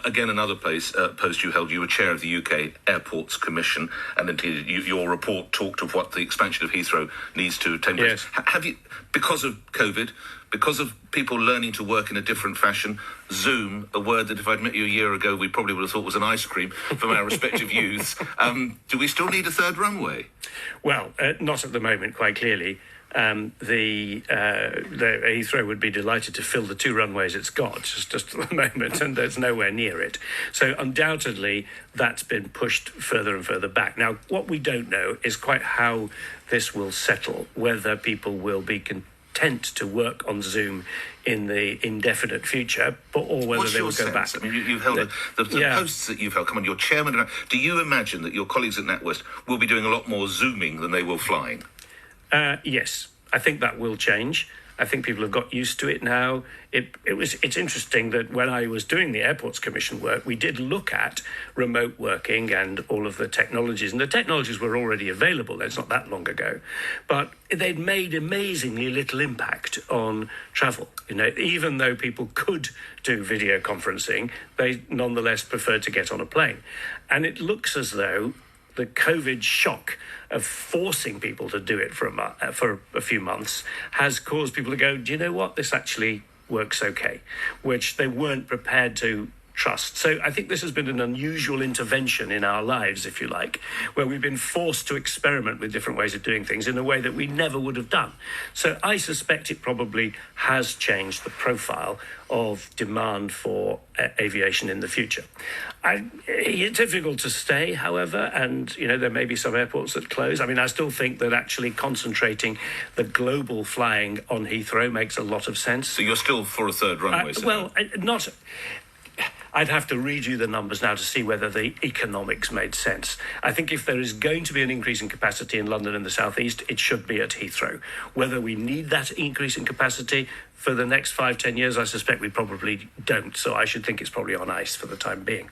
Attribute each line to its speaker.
Speaker 1: Again, another post you held, you were chair of the UK Airports Commission, and indeed your report talked of what the expansion of Heathrow needs to take place.
Speaker 2: Yes.
Speaker 1: Have you, because of COVID, because of people learning to work in a different fashion, Zoom, a word that if I'd met you a year ago we probably would have thought was an ice cream from our respective youths, do we still need a third runway?
Speaker 2: Well, not at the moment, quite clearly. The Heathrow would be delighted to fill the 2 runways it's got just at the moment, and there's nowhere near it. So undoubtedly that's been pushed further and further back. Now, what we don't know is quite how this will settle, whether people will be content to work on Zoom in the indefinite future, or whether they will go back.
Speaker 1: I mean, you've held the posts that you've held. Come on, you're chairman. Do you imagine that your colleagues at NatWest will be doing a lot more Zooming than they will flying?
Speaker 2: Yes, I think that will change. I think people have got used to it now. It's interesting that when I was doing the Airports Commission work, we did look at remote working and all of the technologies, and the technologies were already available. It's not that long ago, but they'd made amazingly little impact on travel. You know, even though people could do video conferencing, they nonetheless preferred to get on a plane, and it looks as though the COVID shock of forcing people to do it for a few months has caused people to go, do you know what, this actually works okay, which they weren't prepared to trust. So I think this has been an unusual intervention in our lives, if you like, where we've been forced to experiment with different ways of doing things in a way that we never would have done. So I suspect it probably has changed the profile of demand for aviation in the future. It's difficult to stay, however, and there may be some airports that close. I mean, I still think that actually concentrating the global flying on Heathrow makes a lot of sense.
Speaker 1: So you're still for a third runway?
Speaker 2: Not. I'd have to read you the numbers now to see whether the economics made sense. I think if there is going to be an increase in capacity in London and the South East, it should be at Heathrow. Whether we need that increase in capacity for the next 5-10 years, I suspect we probably don't. So I should think it's probably on ice for the time being.